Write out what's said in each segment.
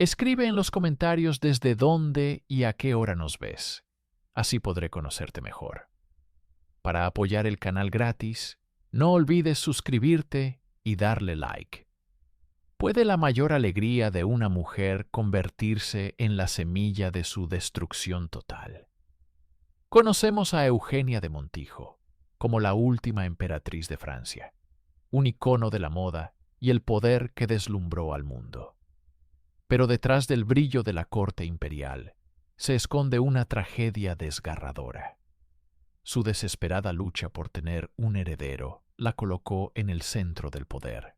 Escribe en los comentarios desde dónde y a qué hora nos ves. Así podré conocerte mejor. Para apoyar el canal gratis, no olvides suscribirte y darle like. ¿Puede la mayor alegría de una mujer convertirse en la semilla de su destrucción total? Conocemos a Eugenia de Montijo como la última emperatriz de Francia, un icono de la moda y el poder que deslumbró al mundo. Pero detrás del brillo de la corte imperial se esconde una tragedia desgarradora. Su desesperada lucha por tener un heredero la colocó en el centro del poder,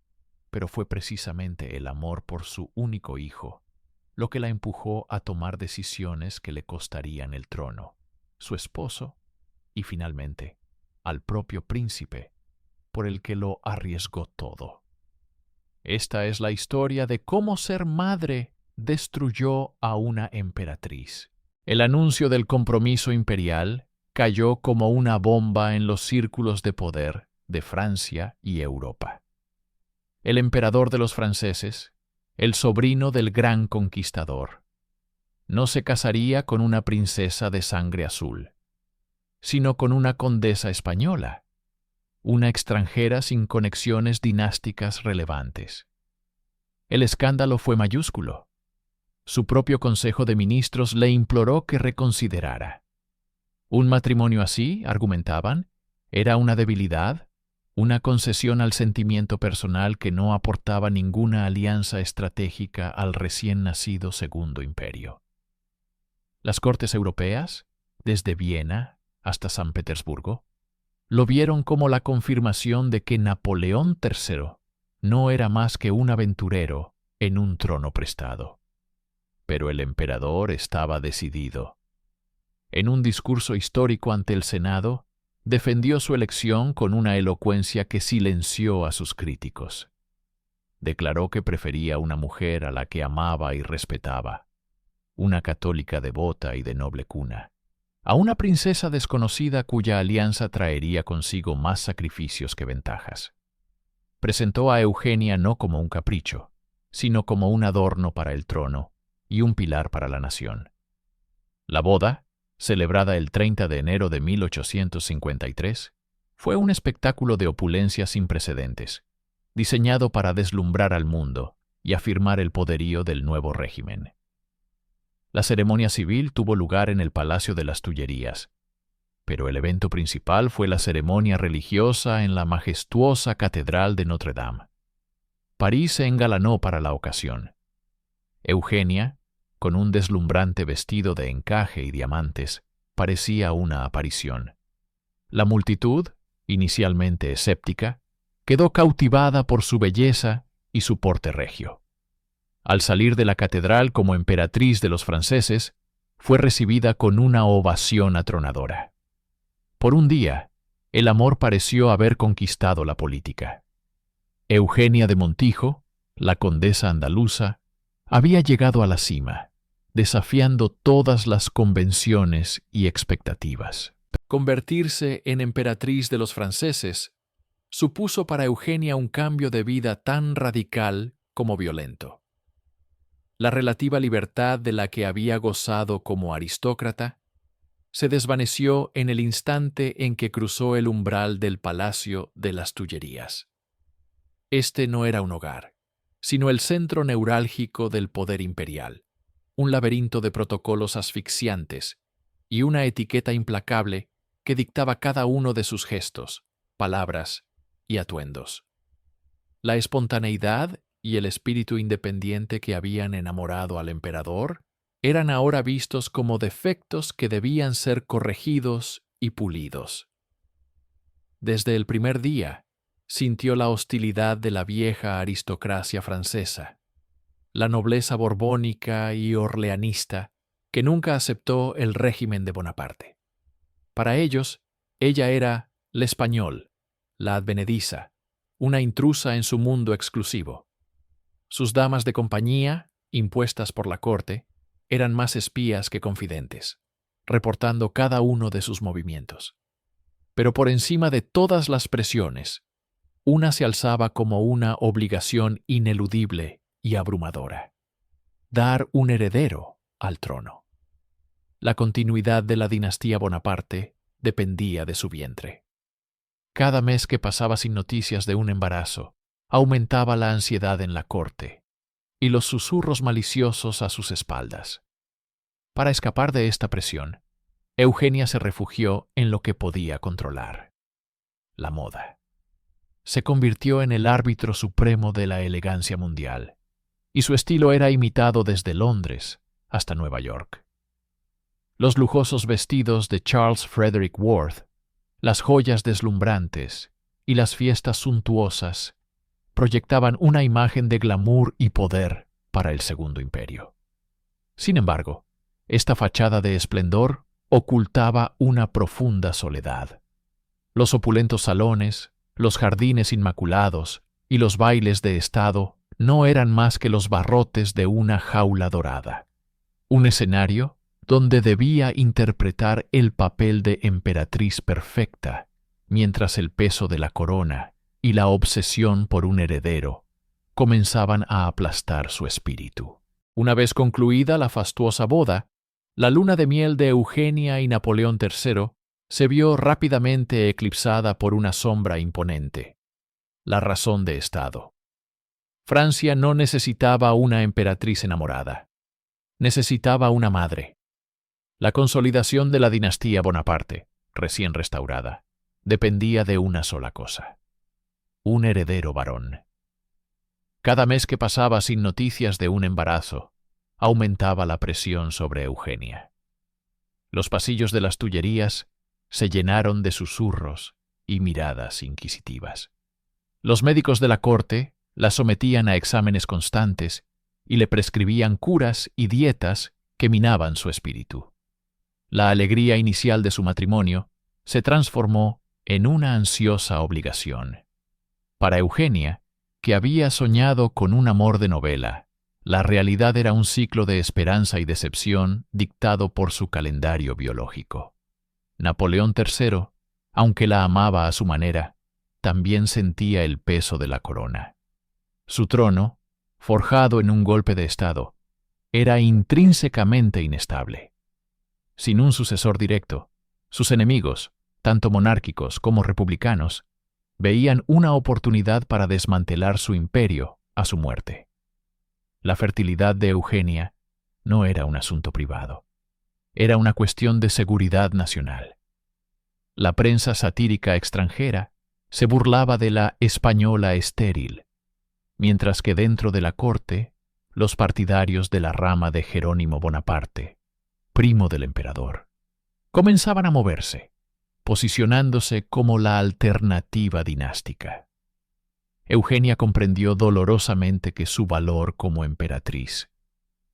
pero fue precisamente el amor por su único hijo lo que la empujó a tomar decisiones que le costarían el trono, su esposo y finalmente al propio príncipe, por el que lo arriesgó todo. Esta es la historia de cómo ser madre destruyó a una emperatriz. El anuncio del compromiso imperial cayó como una bomba en los círculos de poder de Francia y Europa. El emperador de los franceses, el sobrino del gran conquistador, no se casaría con una princesa de sangre azul, sino con una condesa española, una extranjera sin conexiones dinásticas relevantes. El escándalo fue mayúsculo. Su propio Consejo de Ministros le imploró que reconsiderara. Un matrimonio así, argumentaban, era una debilidad, una concesión al sentimiento personal que no aportaba ninguna alianza estratégica al recién nacido Segundo Imperio. Las cortes europeas, desde Viena hasta San Petersburgo, lo vieron como la confirmación de que Napoleón III no era más que un aventurero en un trono prestado. Pero el emperador estaba decidido. En un discurso histórico ante el Senado, defendió su elección con una elocuencia que silenció a sus críticos. Declaró que prefería una mujer a la que amaba y respetaba, una católica devota y de noble cuna, a una princesa desconocida cuya alianza traería consigo más sacrificios que ventajas. Presentó a Eugenia no como un capricho, sino como un adorno para el trono y un pilar para la nación. La boda, celebrada el 30 de enero de 1853, fue un espectáculo de opulencia sin precedentes, diseñado para deslumbrar al mundo y afirmar el poderío del nuevo régimen. La ceremonia civil tuvo lugar en el Palacio de las Tullerías, pero el evento principal fue la ceremonia religiosa en la majestuosa Catedral de Notre Dame. París se engalanó para la ocasión. Eugenia, con un deslumbrante vestido de encaje y diamantes, parecía una aparición. La multitud, inicialmente escéptica, quedó cautivada por su belleza y su porte regio. Al salir de la catedral como emperatriz de los franceses, fue recibida con una ovación atronadora. Por un día, el amor pareció haber conquistado la política. Eugenia de Montijo, la condesa andaluza, había llegado a la cima, desafiando todas las convenciones y expectativas. Convertirse en emperatriz de los franceses supuso para Eugenia un cambio de vida tan radical como violento. La relativa libertad de la que había gozado como aristócrata se desvaneció en el instante en que cruzó el umbral del Palacio de las Tullerías. Este no era un hogar, sino el centro neurálgico del poder imperial, un laberinto de protocolos asfixiantes y una etiqueta implacable que dictaba cada uno de sus gestos, palabras y atuendos. La espontaneidad y el espíritu independiente que habían enamorado al emperador eran ahora vistos como defectos que debían ser corregidos y pulidos. Desde el primer día, sintió la hostilidad de la vieja aristocracia francesa, la nobleza borbónica y orleanista que nunca aceptó el régimen de Bonaparte. Para ellos, ella era l'espagnol, la advenediza, una intrusa en su mundo exclusivo. Sus damas de compañía, impuestas por la corte, eran más espías que confidentes, reportando cada uno de sus movimientos. Pero por encima de todas las presiones, una se alzaba como una obligación ineludible y abrumadora: dar un heredero al trono. La continuidad de la dinastía Bonaparte dependía de su vientre. Cada mes que pasaba sin noticias de un embarazo, aumentaba la ansiedad en la corte y los susurros maliciosos a sus espaldas. Para escapar de esta presión, Eugenia se refugió en lo que podía controlar: la moda. Se convirtió en el árbitro supremo de la elegancia mundial, y su estilo era imitado desde Londres hasta Nueva York. Los lujosos vestidos de Charles Frederick Worth, las joyas deslumbrantes y las fiestas suntuosas proyectaban una imagen de glamour y poder para el Segundo Imperio. Sin embargo, esta fachada de esplendor ocultaba una profunda soledad. Los opulentos salones, los jardines inmaculados y los bailes de estado no eran más que los barrotes de una jaula dorada, un escenario donde debía interpretar el papel de emperatriz perfecta, mientras el peso de la corona y la obsesión por un heredero comenzaban a aplastar su espíritu. Una vez concluida la fastuosa boda, la luna de miel de Eugenia y Napoleón III se vio rápidamente eclipsada por una sombra imponente: la razón de Estado. Francia no necesitaba una emperatriz enamorada, necesitaba una madre. La consolidación de la dinastía Bonaparte, recién restaurada, dependía de una sola cosa: un heredero varón. Cada mes que pasaba sin noticias de un embarazo, aumentaba la presión sobre Eugenia. Los pasillos de las Tullerías se llenaron de susurros y miradas inquisitivas. Los médicos de la corte la sometían a exámenes constantes y le prescribían curas y dietas que minaban su espíritu. La alegría inicial de su matrimonio se transformó en una ansiosa obligación. Para Eugenia, que había soñado con un amor de novela, la realidad era un ciclo de esperanza y decepción dictado por su calendario biológico. Napoleón III, aunque la amaba a su manera, también sentía el peso de la corona. Su trono, forjado en un golpe de Estado, era intrínsecamente inestable. Sin un sucesor directo, sus enemigos, tanto monárquicos como republicanos, veían una oportunidad para desmantelar su imperio a su muerte. La fertilidad de Eugenia no era un asunto privado, era una cuestión de seguridad nacional. La prensa satírica extranjera se burlaba de la española estéril, mientras que dentro de la corte, los partidarios de la rama de Jerónimo Bonaparte, primo del emperador, comenzaban a moverse, posicionándose como la alternativa dinástica. Eugenia comprendió dolorosamente que su valor como emperatriz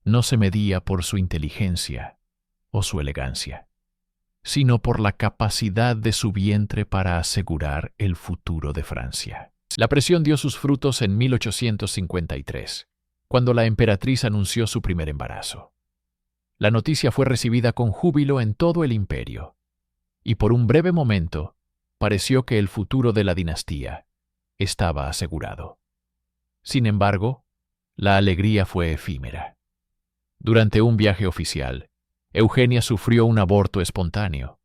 no se medía por su inteligencia o su elegancia, sino por la capacidad de su vientre para asegurar el futuro de Francia. La presión dio sus frutos en 1853, cuando la emperatriz anunció su primer embarazo. La noticia fue recibida con júbilo en todo el imperio, y por un breve momento pareció que el futuro de la dinastía estaba asegurado. Sin embargo, la alegría fue efímera. Durante un viaje oficial, Eugenia sufrió un aborto espontáneo.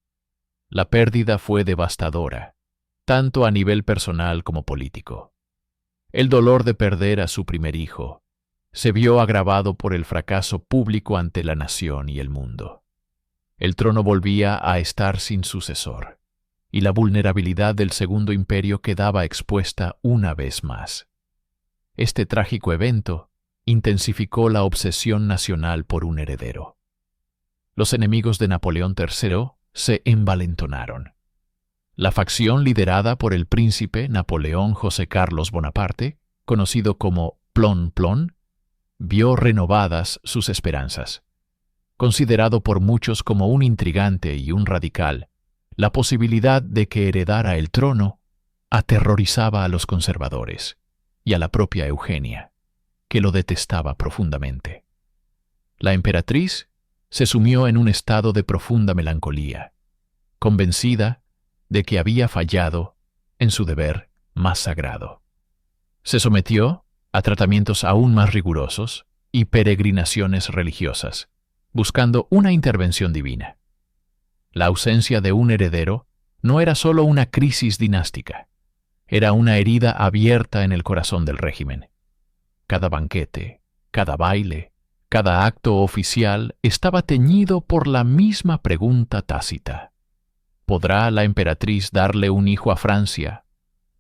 La pérdida fue devastadora, tanto a nivel personal como político. El dolor de perder a su primer hijo se vio agravado por el fracaso público ante la nación y el mundo. El trono volvía a estar sin sucesor, y la vulnerabilidad del Segundo Imperio quedaba expuesta una vez más. Este trágico evento intensificó la obsesión nacional por un heredero. Los enemigos de Napoleón III se envalentonaron. La facción liderada por el príncipe Napoleón José Carlos Bonaparte, conocido como Plon Plon, vio renovadas sus esperanzas. Considerado por muchos como un intrigante y un radical, la posibilidad de que heredara el trono aterrorizaba a los conservadores y a la propia Eugenia, que lo detestaba profundamente. La emperatriz se sumió en un estado de profunda melancolía, convencida de que había fallado en su deber más sagrado. Se sometió a tratamientos aún más rigurosos y peregrinaciones religiosas, buscando una intervención divina. La ausencia de un heredero no era solo una crisis dinástica, era una herida abierta en el corazón del régimen. Cada banquete, cada baile, cada acto oficial estaba teñido por la misma pregunta tácita. ¿Podrá la emperatriz darle un hijo a Francia,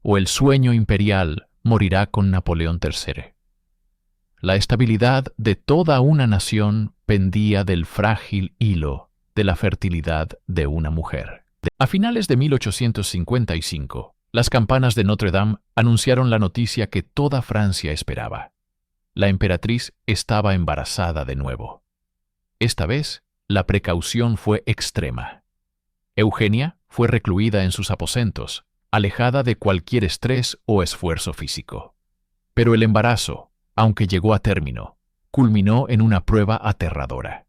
o el sueño imperial morirá con Napoleón III? La estabilidad de toda una nación pendía del frágil hilo de la fertilidad de una mujer. A finales de 1855, las campanas de Notre Dame anunciaron la noticia que toda Francia esperaba. La emperatriz estaba embarazada de nuevo. Esta vez, la precaución fue extrema. Eugenia fue recluida en sus aposentos, alejada de cualquier estrés o esfuerzo físico. Pero el embarazo, aunque llegó a término, culminó en una prueba aterradora.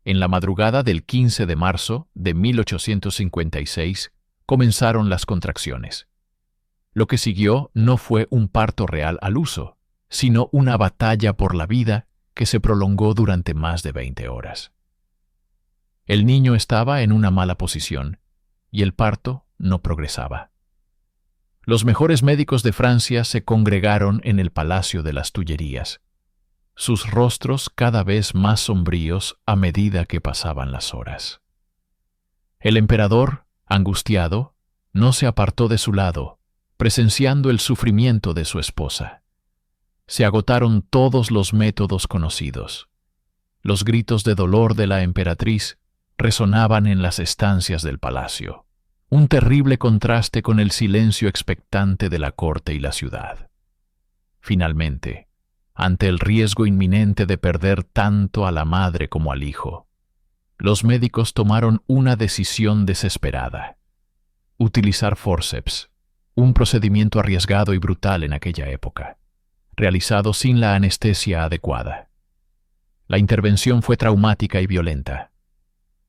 En la madrugada del 15 de marzo de 1856 comenzaron las contracciones. Lo que siguió no fue un parto real al uso, sino una batalla por la vida que se prolongó durante más de 20 horas. El niño estaba en una mala posición y el parto no progresaba. Los mejores médicos de Francia se congregaron en el Palacio de las Tullerías, sus rostros cada vez más sombríos a medida que pasaban las horas. El emperador, angustiado, no se apartó de su lado, presenciando el sufrimiento de su esposa. Se agotaron todos los métodos conocidos. Los gritos de dolor de la emperatriz resonaban en las estancias del palacio, un terrible contraste con el silencio expectante de la corte y la ciudad. Finalmente, ante el riesgo inminente de perder tanto a la madre como al hijo, los médicos tomaron una decisión desesperada: utilizar forceps, un procedimiento arriesgado y brutal en aquella época, realizado sin la anestesia adecuada. La intervención fue traumática y violenta.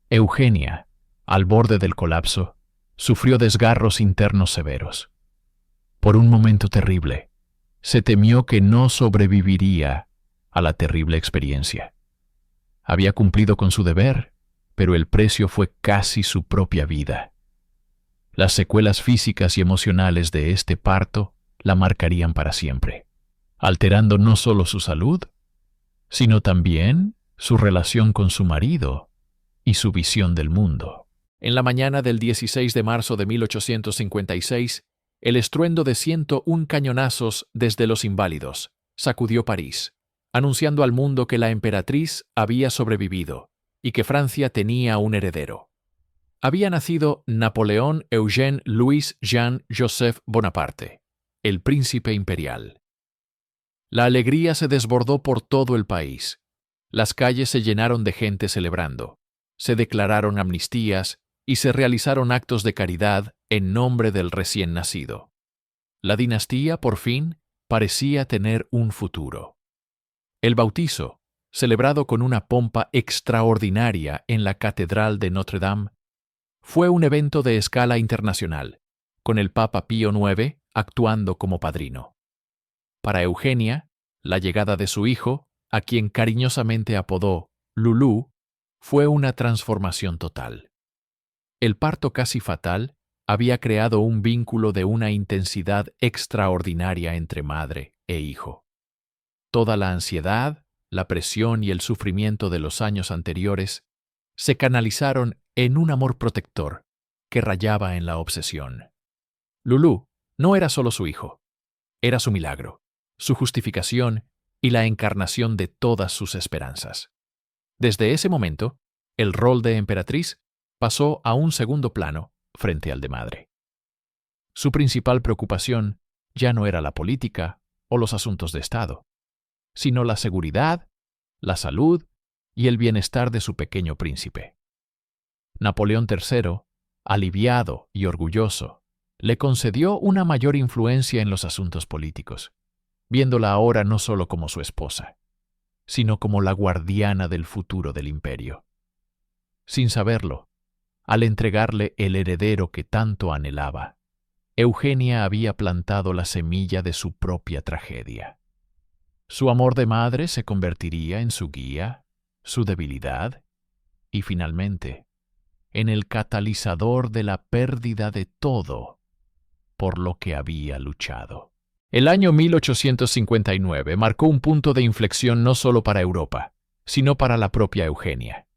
Eugenia, al borde del colapso, sufrió desgarros internos severos. Por un momento terrible, se temió que no sobreviviría a la terrible experiencia. Había cumplido con su deber, pero el precio fue casi su propia vida. Las secuelas físicas y emocionales de este parto la marcarían para siempre, alterando no solo su salud, sino también su relación con su marido y su visión del mundo. En la mañana del 16 de marzo de 1856, el estruendo de 101 cañonazos desde Los Inválidos sacudió París, anunciando al mundo que la emperatriz había sobrevivido y que Francia tenía un heredero. Había nacido Napoleón Eugène Louis Jean Joseph Bonaparte, el príncipe imperial. La alegría se desbordó por todo el país. Las calles se llenaron de gente celebrando. Se declararon amnistías y se realizaron actos de caridad en nombre del recién nacido. La dinastía, por fin, parecía tener un futuro. El bautizo, celebrado con una pompa extraordinaria en la Catedral de Notre Dame, fue un evento de escala internacional, con el Papa Pío IX actuando como padrino. Para Eugenia, la llegada de su hijo, a quien cariñosamente apodó Lulú, fue una transformación total. El parto casi fatal había creado un vínculo de una intensidad extraordinaria entre madre e hijo. Toda la ansiedad, la presión y el sufrimiento de los años anteriores se canalizaron en un amor protector que rayaba en la obsesión. Lulú no era solo su hijo, era su milagro, su justificación y la encarnación de todas sus esperanzas. Desde ese momento, el rol de emperatriz pasó a un segundo plano frente al de madre. Su principal preocupación ya no era la política o los asuntos de Estado, sino la seguridad, la salud y el bienestar de su pequeño príncipe. Napoleón III, aliviado y orgulloso, le concedió una mayor influencia en los asuntos políticos, viéndola ahora no solo como su esposa, sino como la guardiana del futuro del imperio. Sin saberlo, al entregarle el heredero que tanto anhelaba, Eugenia había plantado la semilla de su propia tragedia. Su amor de madre se convertiría en su guía, su debilidad y, finalmente, en el catalizador de la pérdida de todo por lo que había luchado. El año 1859 marcó un punto de inflexión no solo para Europa, sino para la propia Eugenia.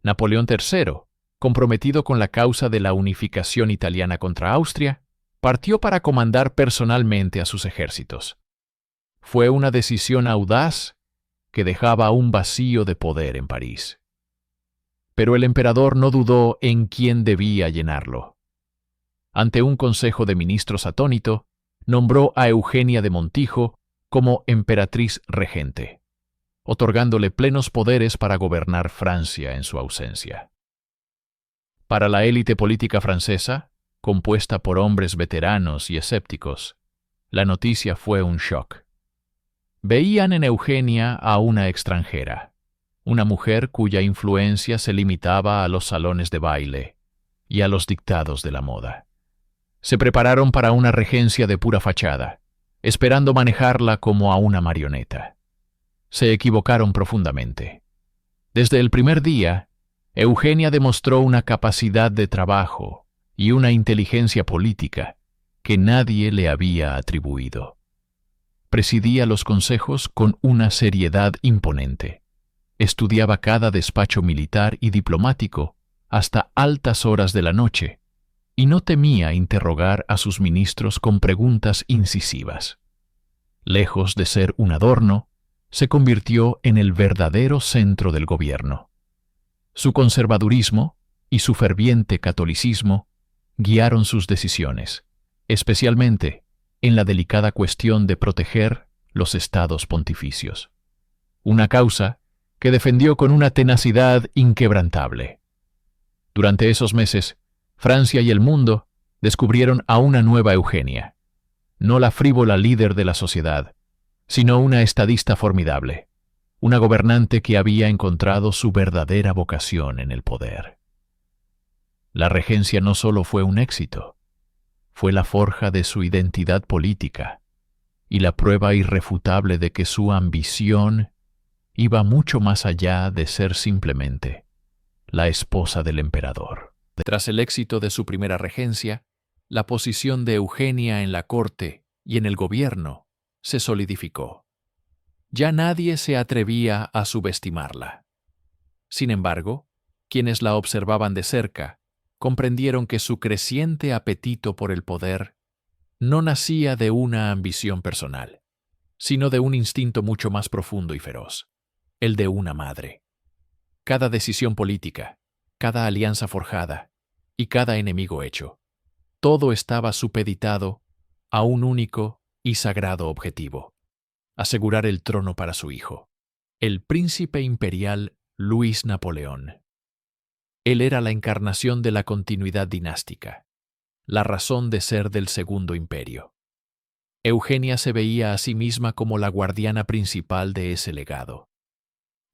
Napoleón III, comprometido con la causa de la unificación italiana contra Austria, partió para comandar personalmente a sus ejércitos. Fue una decisión audaz que dejaba un vacío de poder en París. Pero el emperador no dudó en quién debía llenarlo. Ante un consejo de ministros atónito, nombró a Eugenia de Montijo como emperatriz regente, otorgándole plenos poderes para gobernar Francia en su ausencia. Para la élite política francesa, compuesta por hombres veteranos y escépticos, la noticia fue un shock. Veían en Eugenia a una extranjera, una mujer cuya influencia se limitaba a los salones de baile y a los dictados de la moda. Se prepararon para una regencia de pura fachada, esperando manejarla como a una marioneta. Se equivocaron profundamente. Desde el primer día, Eugenia demostró una capacidad de trabajo y una inteligencia política que nadie le había atribuido. Presidía los consejos con una seriedad imponente. Estudiaba cada despacho militar y diplomático hasta altas horas de la noche y no temía interrogar a sus ministros con preguntas incisivas. Lejos de ser un adorno, se convirtió en el verdadero centro del gobierno. Su conservadurismo y su ferviente catolicismo guiaron sus decisiones, especialmente en la delicada cuestión de proteger los estados pontificios. Una causa que defendió con una tenacidad inquebrantable. Durante esos meses, Francia y el mundo descubrieron a una nueva Eugenia, no la frívola líder de la sociedad, sino una estadista formidable, una gobernante que había encontrado su verdadera vocación en el poder. La regencia no solo fue un éxito, fue la forja de su identidad política y la prueba irrefutable de que su ambición iba mucho más allá de ser simplemente la esposa del emperador. Tras el éxito de su primera regencia, la posición de Eugenia en la corte y en el gobierno se solidificó. Ya nadie se atrevía a subestimarla. Sin embargo, quienes la observaban de cerca comprendieron que su creciente apetito por el poder no nacía de una ambición personal, sino de un instinto mucho más profundo y feroz, el de una madre. Cada decisión política, cada alianza forjada y cada enemigo hecho, todo estaba supeditado a un único y sagrado objetivo: asegurar el trono para su hijo, el príncipe imperial Luis Napoleón. Él era la encarnación de la continuidad dinástica, la razón de ser del Segundo Imperio. Eugenia se veía a sí misma como la guardiana principal de ese legado.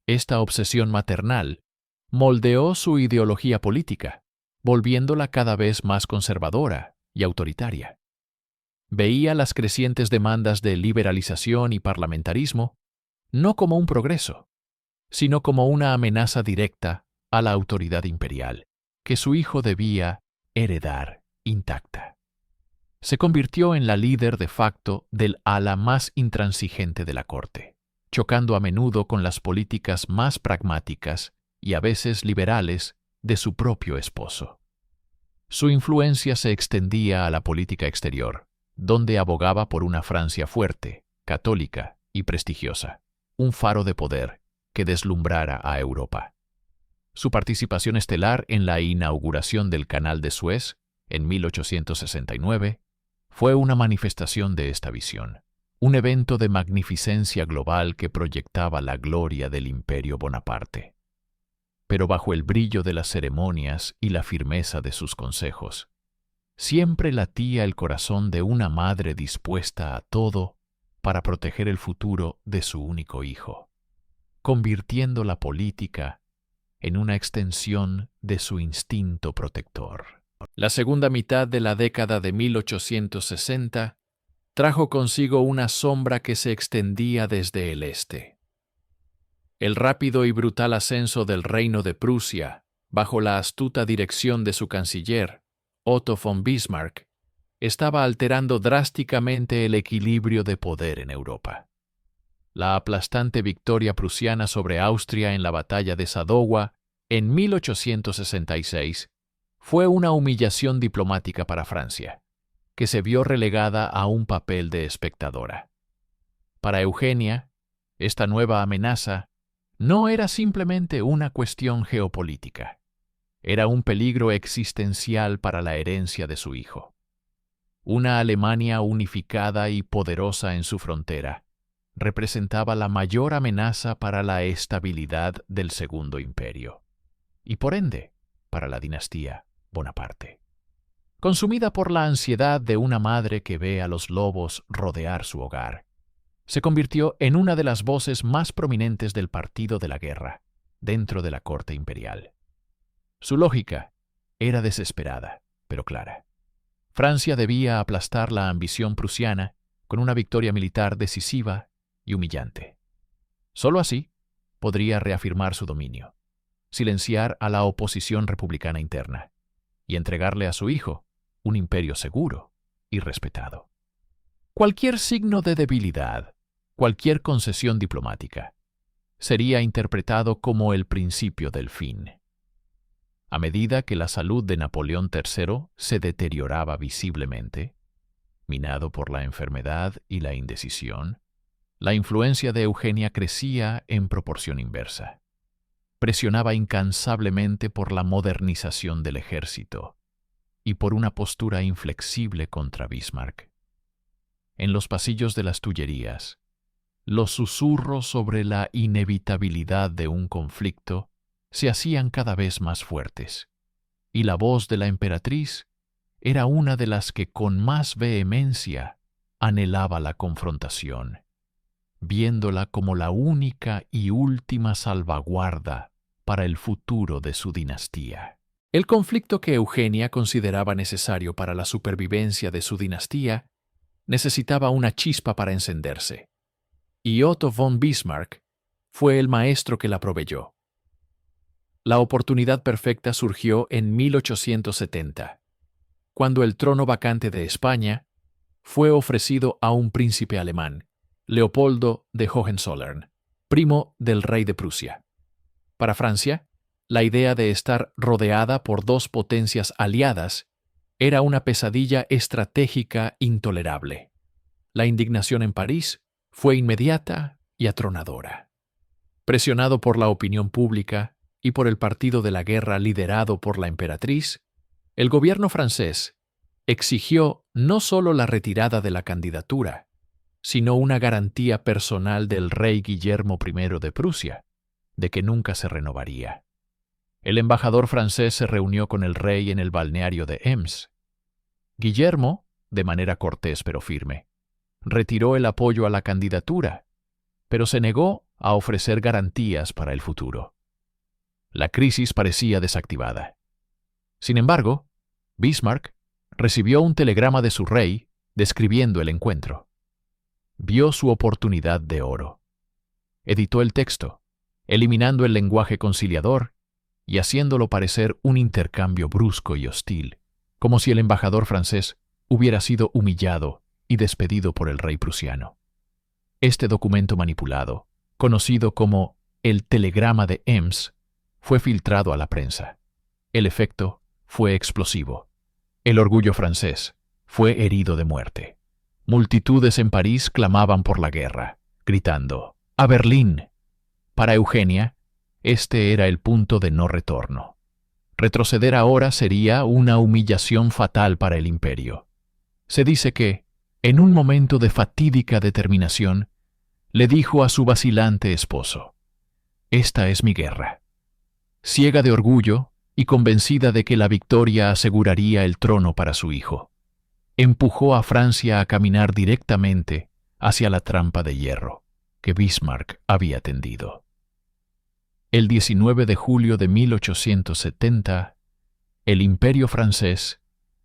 Esta obsesión maternal moldeó su ideología política, volviéndola cada vez más conservadora y autoritaria. Veía las crecientes demandas de liberalización y parlamentarismo no como un progreso, sino como una amenaza directa a la autoridad imperial, que su hijo debía heredar intacta. Se convirtió en la líder de facto del ala más intransigente de la corte, chocando a menudo con las políticas más pragmáticas y a veces liberales de su propio esposo. Su influencia se extendía a la política exterior, donde abogaba por una Francia fuerte, católica y prestigiosa, un faro de poder que deslumbrara a Europa. Su participación estelar en la inauguración del Canal de Suez en 1869 fue una manifestación de esta visión, un evento de magnificencia global que proyectaba la gloria del Imperio Bonaparte. Pero bajo el brillo de las ceremonias y la firmeza de sus consejos, siempre latía el corazón de una madre dispuesta a todo para proteger el futuro de su único hijo, convirtiendo la política en una extensión de su instinto protector. La segunda mitad de la década de 1860 trajo consigo una sombra que se extendía desde el este. El rápido y brutal ascenso del reino de Prusia, bajo la astuta dirección de su canciller, Otto von Bismarck, estaba alterando drásticamente el equilibrio de poder en Europa. La aplastante victoria prusiana sobre Austria en la batalla de Sadowa en 1866 fue una humillación diplomática para Francia, que se vio relegada a un papel de espectadora. Para Eugenia, esta nueva amenaza no era simplemente una cuestión geopolítica, era un peligro existencial para la herencia de su hijo. Una Alemania unificada y poderosa en su frontera representaba la mayor amenaza para la estabilidad del Segundo Imperio, y por ende, para la dinastía Bonaparte. Consumida por la ansiedad de una madre que ve a los lobos rodear su hogar, se convirtió en una de las voces más prominentes del partido de la guerra dentro de la corte imperial. Su lógica era desesperada, pero clara. Francia debía aplastar la ambición prusiana con una victoria militar decisiva y humillante. Solo así podría reafirmar su dominio, silenciar a la oposición republicana interna y entregarle a su hijo un imperio seguro y respetado. Cualquier signo de debilidad, cualquier concesión diplomática, sería interpretado como el principio del fin. A medida que la salud de Napoleón III se deterioraba visiblemente, minado por la enfermedad y la indecisión, la influencia de Eugenia crecía en proporción inversa. Presionaba incansablemente por la modernización del ejército y por una postura inflexible contra Bismarck. En los pasillos de las Tullerías, los susurros sobre la inevitabilidad de un conflicto se hacían cada vez más fuertes, y la voz de la emperatriz era una de las que con más vehemencia anhelaba la confrontación, viéndola como la única y última salvaguarda para el futuro de su dinastía. El conflicto que Eugenia consideraba necesario para la supervivencia de su dinastía necesitaba una chispa para encenderse, y Otto von Bismarck fue el maestro que la proveyó. La oportunidad perfecta surgió en 1870, cuando el trono vacante de España fue ofrecido a un príncipe alemán, Leopoldo de Hohenzollern, primo del rey de Prusia. Para Francia, la idea de estar rodeada por dos potencias aliadas era una pesadilla estratégica intolerable. La indignación en París fue inmediata y atronadora. Presionado por la opinión pública y por el partido de la guerra liderado por la emperatriz, el gobierno francés exigió no solo la retirada de la candidatura, sino una garantía personal del rey Guillermo I de Prusia, de que nunca se renovaría. El embajador francés se reunió con el rey en el balneario de Ems. Guillermo, de manera cortés pero firme, retiró el apoyo a la candidatura, pero se negó a ofrecer garantías para el futuro. La crisis parecía desactivada. Sin embargo, Bismarck recibió un telegrama de su rey describiendo el encuentro. Vio su oportunidad de oro. Editó el texto, eliminando el lenguaje conciliador y haciéndolo parecer un intercambio brusco y hostil, como si el embajador francés hubiera sido humillado y despedido por el rey prusiano. Este documento manipulado, conocido como el Telegrama de Ems, fue filtrado a la prensa. El efecto fue explosivo. El orgullo francés fue herido de muerte. Multitudes en París clamaban por la guerra, gritando ¡A Berlín! Para Eugenia, este era el punto de no retorno. Retroceder ahora sería una humillación fatal para el imperio. Se dice que, en un momento de fatídica determinación, le dijo a su vacilante esposo: «Esta es mi guerra». Ciega de orgullo y convencida de que la victoria aseguraría el trono para su hijo, empujó a Francia a caminar directamente hacia la trampa de hierro que Bismarck había tendido. El 19 de julio de 1870, el Imperio francés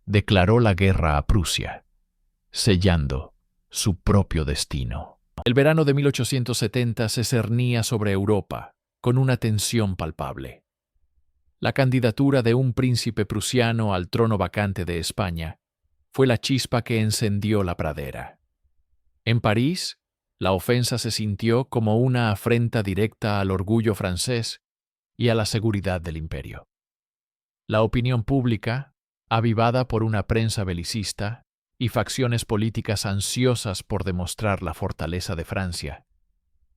declaró la guerra a Prusia, sellando su propio destino. El verano de 1870 se cernía sobre Europa, con una tensión palpable. La candidatura de un príncipe prusiano al trono vacante de España fue la chispa que encendió la pradera. En París, la ofensa se sintió como una afrenta directa al orgullo francés y a la seguridad del imperio. La opinión pública, avivada por una prensa belicista y facciones políticas ansiosas por demostrar la fortaleza de Francia,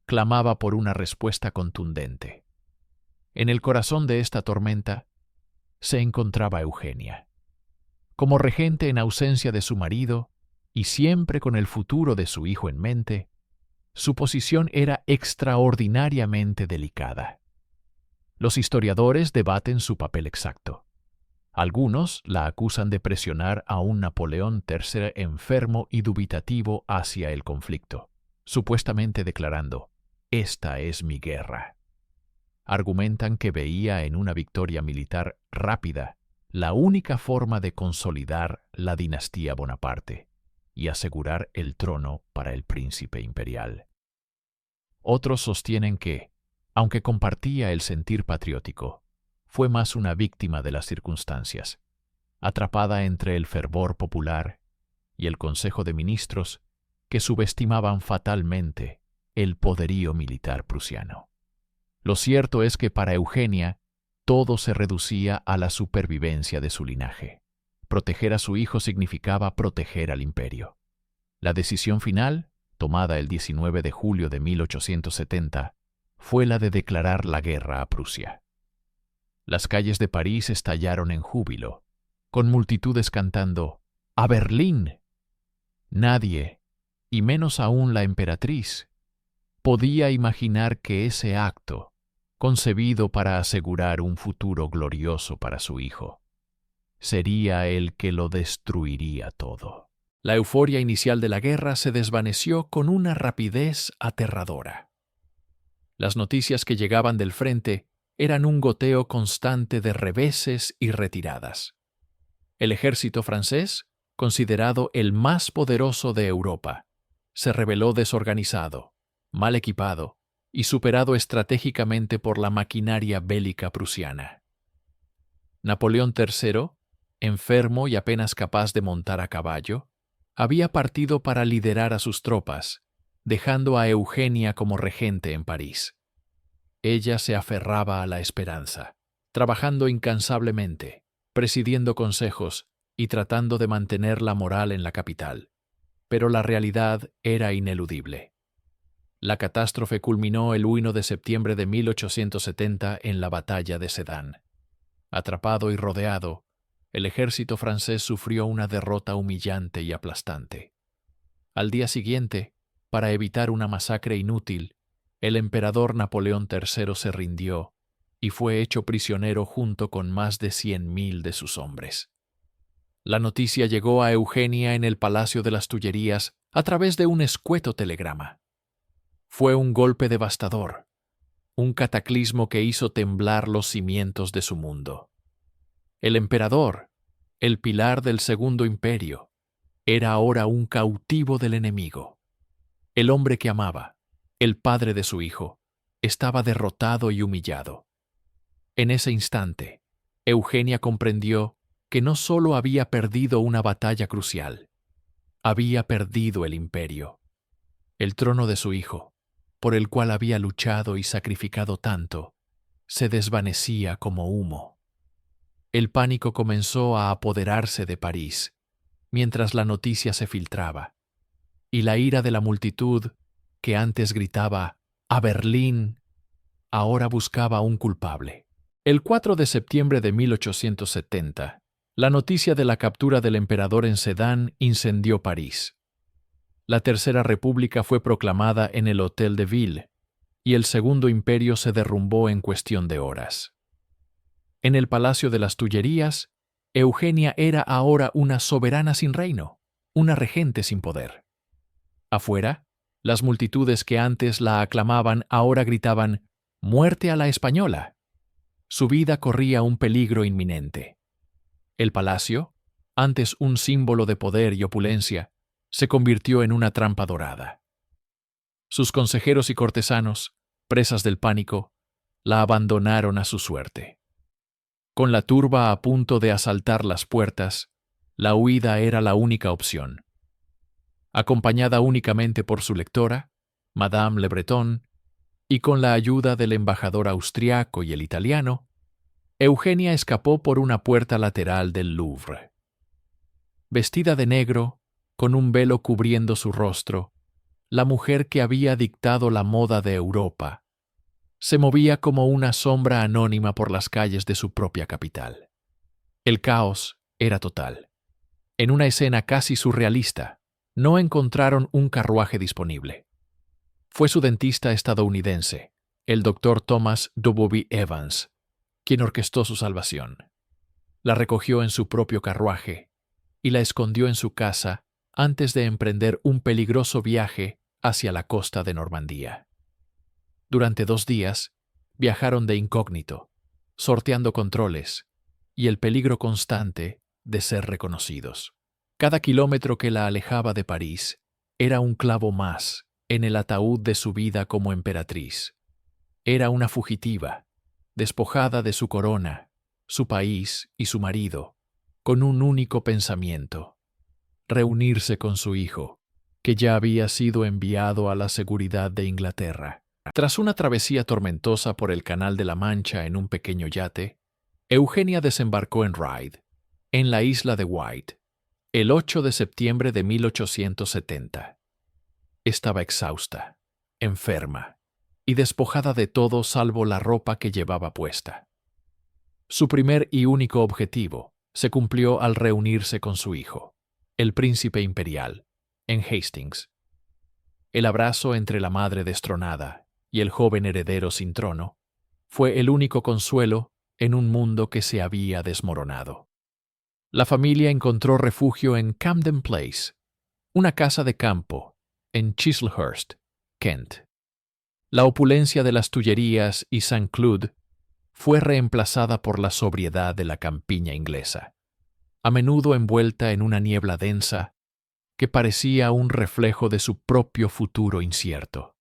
clamaba por una respuesta contundente. En el corazón de esta tormenta se encontraba Eugenia. Como regente en ausencia de su marido y siempre con el futuro de su hijo en mente, su posición era extraordinariamente delicada. Los historiadores debaten su papel exacto. Algunos la acusan de presionar a un Napoleón III enfermo y dubitativo hacia el conflicto, supuestamente declarando: «Esta es mi guerra». Argumentan que veía en una victoria militar rápida la única forma de consolidar la dinastía Bonaparte y asegurar el trono para el príncipe imperial. Otros sostienen que, aunque compartía el sentir patriótico, fue más una víctima de las circunstancias, atrapada entre el fervor popular y el Consejo de Ministros que subestimaban fatalmente el poderío militar prusiano. Lo cierto es que para Eugenia todo se reducía a la supervivencia de su linaje. Proteger a su hijo significaba proteger al imperio. La decisión final, tomada el 19 de julio de 1870, fue la de declarar la guerra a Prusia. Las calles de París estallaron en júbilo, con multitudes cantando «¡A Berlín!». Nadie, y menos aún la emperatriz, podía imaginar que ese acto, concebido para asegurar un futuro glorioso para su hijo, sería el que lo destruiría todo. La euforia inicial de la guerra se desvaneció con una rapidez aterradora. Las noticias que llegaban del frente eran un goteo constante de reveses y retiradas. El ejército francés, considerado el más poderoso de Europa, se reveló desorganizado, mal equipado y superado estratégicamente por la maquinaria bélica prusiana. Napoleón III, enfermo y apenas capaz de montar a caballo, había partido para liderar a sus tropas, dejando a Eugenia como regente en París. Ella se aferraba a la esperanza, trabajando incansablemente, presidiendo consejos y tratando de mantener la moral en la capital. Pero la realidad era ineludible. La catástrofe culminó el 1 de septiembre de 1870 en la batalla de Sedan. Atrapado y rodeado, el ejército francés sufrió una derrota humillante y aplastante. Al día siguiente, para evitar una masacre inútil, el emperador Napoleón III se rindió y fue hecho prisionero junto con más de 100.000 de sus hombres. La noticia llegó a Eugenia en el Palacio de las Tullerías a través de un escueto telegrama. Fue un golpe devastador, un cataclismo que hizo temblar los cimientos de su mundo. El emperador, el pilar del Segundo Imperio, era ahora un cautivo del enemigo. El hombre que amaba, el padre de su hijo, estaba derrotado y humillado. En ese instante, Eugenia comprendió que no solo había perdido una batalla crucial, había perdido el imperio. El trono de su hijo, por el cual había luchado y sacrificado tanto, se desvanecía como humo. El pánico comenzó a apoderarse de París, mientras la noticia se filtraba, y la ira de la multitud, que antes gritaba «¡A Berlín!», ahora buscaba un culpable. El 4 de septiembre de 1870, la noticia de la captura del emperador en Sedan incendió París. La Tercera República fue proclamada en el Hôtel de Ville, y el Segundo Imperio se derrumbó en cuestión de horas. En el Palacio de las Tullerías, Eugenia era ahora una soberana sin reino, una regente sin poder. Afuera, las multitudes que antes la aclamaban ahora gritaban «¡Muerte a la española!». Su vida corría un peligro inminente. El palacio, antes un símbolo de poder y opulencia, se convirtió en una trampa dorada. Sus consejeros y cortesanos, presas del pánico, la abandonaron a su suerte. Con la turba a punto de asaltar las puertas, la huida era la única opción. Acompañada únicamente por su lectora, Madame Le Breton, y con la ayuda del embajador austriaco y el italiano, Eugenia escapó por una puerta lateral del Louvre. Vestida de negro, con un velo cubriendo su rostro, la mujer que había dictado la moda de Europa se movía como una sombra anónima por las calles de su propia capital. El caos era total. En una escena casi surrealista, no encontraron un carruaje disponible. Fue su dentista estadounidense, el Dr. Thomas W. Evans, quien orquestó su salvación. La recogió en su propio carruaje y la escondió en su casa antes de emprender un peligroso viaje hacia la costa de Normandía. Durante 2 días, viajaron de incógnito, sorteando controles y el peligro constante de ser reconocidos. Cada kilómetro que la alejaba de París era un clavo más en el ataúd de su vida como emperatriz. Era una fugitiva, despojada de su corona, su país y su marido, con un único pensamiento: reunirse con su hijo, que ya había sido enviado a la seguridad de Inglaterra. Tras una travesía tormentosa por el Canal de la Mancha en un pequeño yate, Eugenia desembarcó en Ryde, en la isla de Wight, el 8 de septiembre de 1870. Estaba exhausta, enferma y despojada de todo salvo la ropa que llevaba puesta. Su primer y único objetivo se cumplió al reunirse con su hijo, el príncipe imperial, en Hastings. El abrazo entre la madre destronada y el joven heredero sin trono fue el único consuelo en un mundo que se había desmoronado. La familia encontró refugio en Camden Place, una casa de campo en Chislehurst, Kent. La opulencia de las Tullerías y St. Cloud fue reemplazada por la sobriedad de la campiña inglesa, a menudo envuelta en una niebla densa que parecía un reflejo de su propio futuro incierto.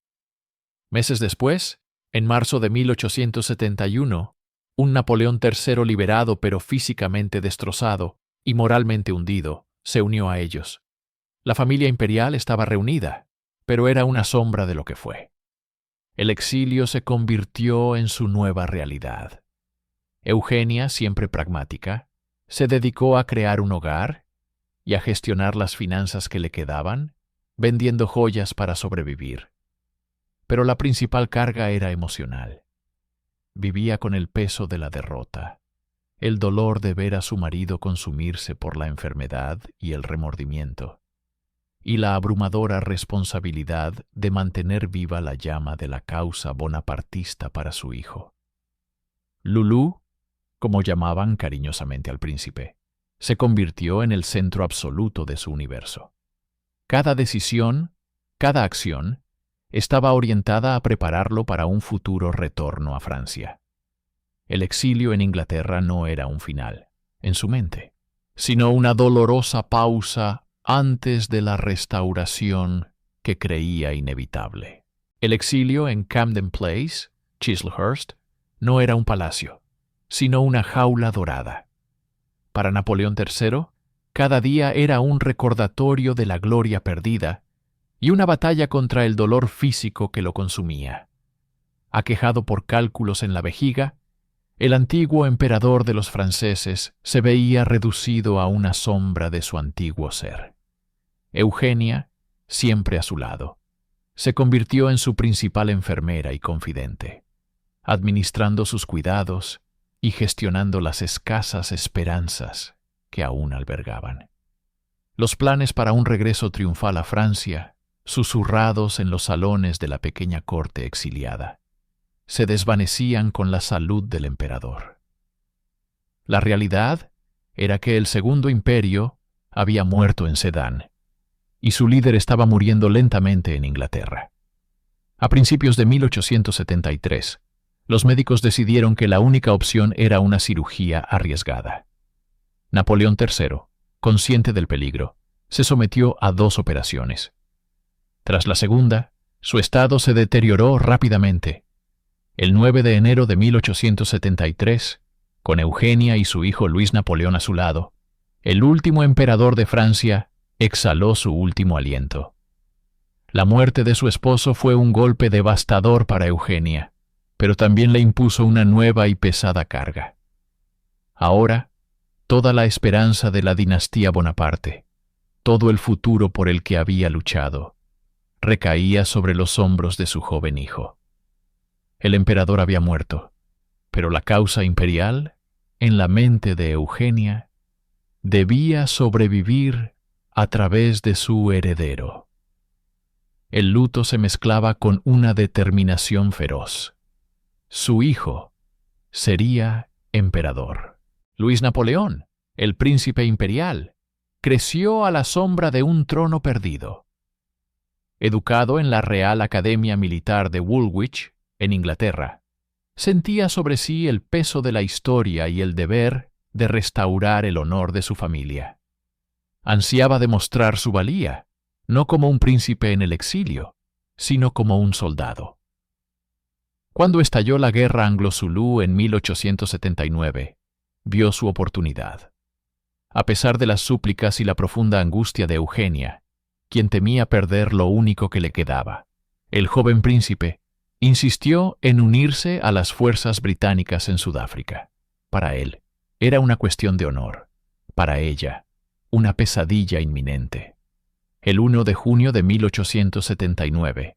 Meses después, en marzo de 1871, un Napoleón III liberado pero físicamente destrozado y moralmente hundido se unió a ellos. La familia imperial estaba reunida, pero era una sombra de lo que fue. El exilio se convirtió en su nueva realidad. Eugenia, siempre pragmática, se dedicó a crear un hogar y a gestionar las finanzas que le quedaban, vendiendo joyas para sobrevivir. Pero la principal carga era emocional. Vivía con el peso de la derrota, el dolor de ver a su marido consumirse por la enfermedad y el remordimiento, y la abrumadora responsabilidad de mantener viva la llama de la causa bonapartista para su hijo. Lulú, como llamaban cariñosamente al príncipe, se convirtió en el centro absoluto de su universo. Cada decisión, cada acción, estaba orientada a prepararlo para un futuro retorno a Francia. El exilio en Inglaterra no era un final, en su mente, sino una dolorosa pausa antes de la restauración que creía inevitable. El exilio en Camden Place, Chislehurst, no era un palacio, sino una jaula dorada. Para Napoleón III, cada día era un recordatorio de la gloria perdida y una batalla contra el dolor físico que lo consumía. Aquejado por cálculos en la vejiga, el antiguo emperador de los franceses se veía reducido a una sombra de su antiguo ser. Eugenia, siempre a su lado, se convirtió en su principal enfermera y confidente, administrando sus cuidados y gestionando las escasas esperanzas que aún albergaban. Los planes para un regreso triunfal a Francia, susurrados en los salones de la pequeña corte exiliada, se desvanecían con la salud del emperador. La realidad era que el Segundo Imperio había muerto en Sedan, y su líder estaba muriendo lentamente en Inglaterra. A principios de 1873, los médicos decidieron que la única opción era una cirugía arriesgada. Napoleón III, consciente del peligro, Se sometió a 2 operaciones. Tras la segunda, su estado se deterioró rápidamente. El 9 de enero de 1873, con Eugenia y su hijo Luis Napoleón a su lado, el último emperador de Francia exhaló su último aliento. La muerte de su esposo fue un golpe devastador para Eugenia, pero también le impuso una nueva y pesada carga. Ahora, toda la esperanza de la dinastía Bonaparte, todo el futuro por el que había luchado, recaía sobre los hombros de su joven hijo. El emperador había muerto, pero la causa imperial, en la mente de Eugenia, debía sobrevivir a través de su heredero. El luto se mezclaba con una determinación feroz. Su hijo sería emperador. Luis Napoleón, el príncipe imperial, creció a la sombra de un trono perdido. Educado en la Real Academia Militar de Woolwich, en Inglaterra, sentía sobre sí el peso de la historia y el deber de restaurar el honor de su familia. Ansiaba demostrar su valía, no como un príncipe en el exilio, sino como un soldado. Cuando estalló la guerra anglo-zulú en 1879, vio su oportunidad. A pesar de las súplicas y la profunda angustia de Eugenia, quien temía perder lo único que le quedaba, el joven príncipe insistió en unirse a las fuerzas británicas en Sudáfrica. Para él, era una cuestión de honor. Para ella, una pesadilla inminente. El 1 de junio de 1879,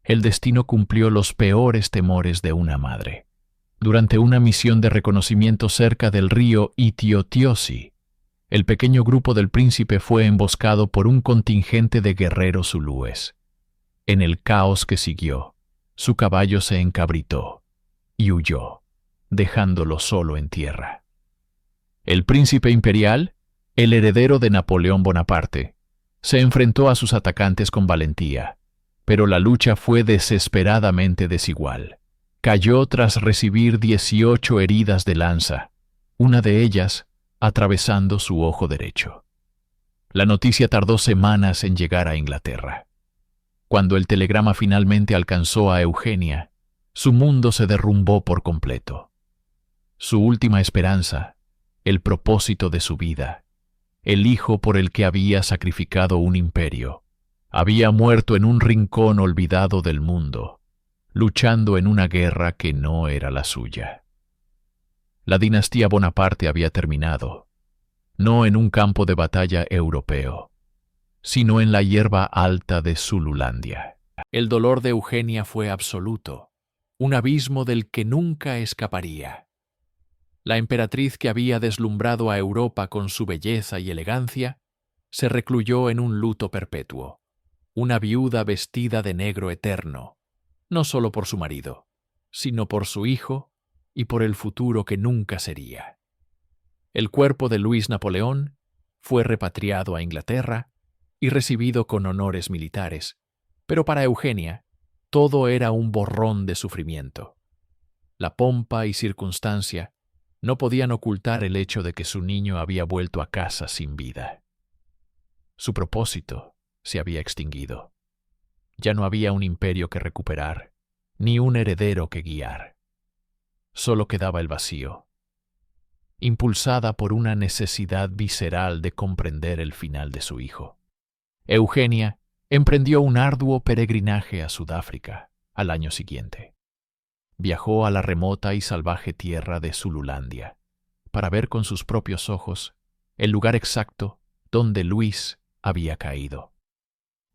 el destino cumplió los peores temores de una madre. Durante una misión de reconocimiento cerca del río Itiotiosi, el pequeño grupo del príncipe fue emboscado por un contingente de guerreros zulúes. En el caos que siguió, su caballo se encabritó y huyó, dejándolo solo en tierra. El príncipe imperial, el heredero de Napoleón Bonaparte, se enfrentó a sus atacantes con valentía, pero la lucha fue desesperadamente desigual. Cayó tras recibir 18 heridas de lanza, una de ellas atravesando su ojo derecho. La noticia tardó semanas en llegar a Inglaterra. Cuando el telegrama finalmente alcanzó a Eugenia, su mundo se derrumbó por completo. Su última esperanza, el propósito de su vida, el hijo por el que había sacrificado un imperio, había muerto en un rincón olvidado del mundo, luchando en una guerra que no era la suya. La dinastía Bonaparte había terminado, no en un campo de batalla europeo, sino en la hierba alta de Zululandia. El dolor de Eugenia fue absoluto, un abismo del que nunca escaparía. La emperatriz que había deslumbrado a Europa con su belleza y elegancia, se recluyó en un luto perpetuo, una viuda vestida de negro eterno, no solo por su marido, sino por su hijo y por el futuro que nunca sería. El cuerpo de Luis Napoleón fue repatriado a Inglaterra y recibido con honores militares, pero para Eugenia todo era un borrón de sufrimiento. La pompa y circunstancia no podían ocultar el hecho de que su niño había vuelto a casa sin vida. Su propósito se había extinguido. Ya no había un imperio que recuperar, ni un heredero que guiar. Solo quedaba el vacío, impulsada por una necesidad visceral de comprender el final de su hijo. Eugenia emprendió un arduo peregrinaje a Sudáfrica al año siguiente. Viajó a la remota y salvaje tierra de Zululandia para ver con sus propios ojos el lugar exacto donde Luis había caído.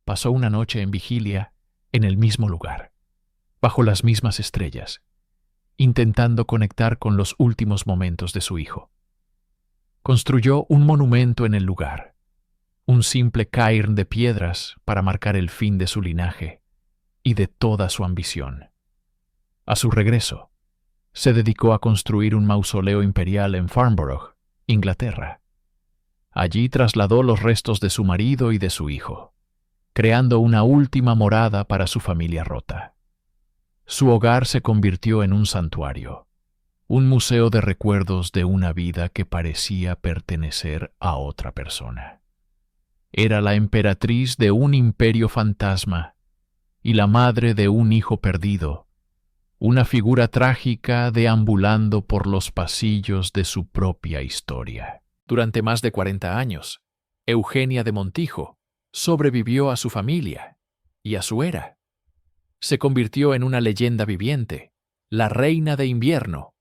Pasó una noche en vigilia en el mismo lugar, bajo las mismas estrellas, intentando conectar con los últimos momentos de su hijo. Construyó un monumento en el lugar, un simple cairn de piedras para marcar el fin de su linaje y de toda su ambición. A su regreso, se dedicó a construir un mausoleo imperial en Farnborough, Inglaterra. Allí trasladó los restos de su marido y de su hijo, creando una última morada para su familia rota. Su hogar se convirtió en un santuario, un museo de recuerdos de una vida que parecía pertenecer a otra persona. Era la emperatriz de un imperio fantasma y la madre de un hijo perdido, una figura trágica deambulando por los pasillos de su propia historia. Durante más de 40 años, Eugenia de Montijo sobrevivió a su familia y a su era. Se convirtió en una leyenda viviente, la reina de invierno,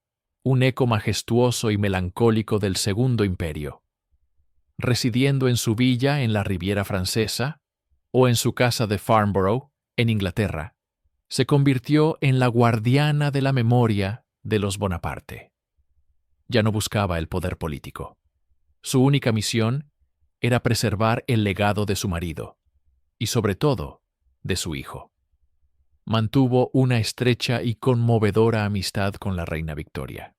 un eco majestuoso y melancólico del Segundo Imperio. Residiendo en su villa en la Riviera Francesa o en su casa de Farnborough, en Inglaterra, se convirtió en la guardiana de la memoria de los Bonaparte. Ya no buscaba el poder político. Su única misión era preservar el legado de su marido y, sobre todo, de su hijo. Mantuvo una estrecha y conmovedora amistad con la reina Victoria,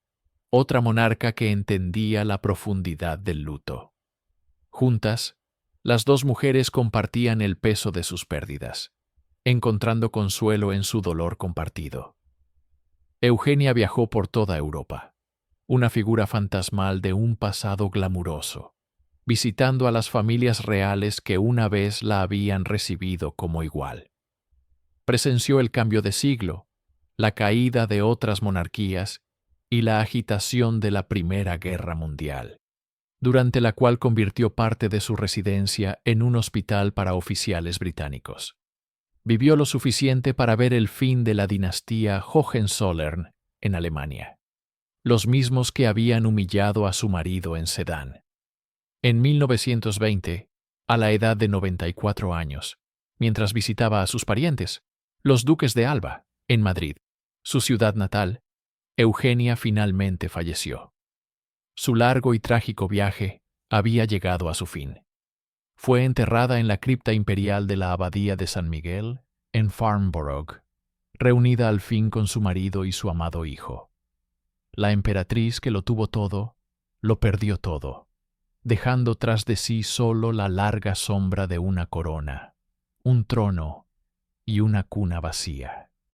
otra monarca que entendía la profundidad del luto. Juntas, las dos mujeres compartían el peso de sus pérdidas, encontrando consuelo en su dolor compartido. Eugenia viajó por toda Europa, una figura fantasmal de un pasado glamuroso, visitando a las familias reales que una vez la habían recibido como igual. Presenció el cambio de siglo, la caída de otras monarquías y la agitación de la Primera Guerra Mundial, durante la cual convirtió parte de su residencia en un hospital para oficiales británicos. Vivió lo suficiente para ver el fin de la dinastía Hohenzollern en Alemania, los mismos que habían humillado a su marido en Sedan. En 1920, a la edad de 94 años, mientras visitaba a sus parientes, los duques de Alba, en Madrid, su ciudad natal, Eugenia finalmente falleció. Su largo y trágico viaje había llegado a su fin. Fue enterrada en la cripta imperial de la Abadía de San Miguel, en Farnborough, reunida al fin con su marido y su amado hijo. La emperatriz que lo tuvo todo, lo perdió todo, dejando tras de sí solo la larga sombra de una corona, un trono y una cuna vacía.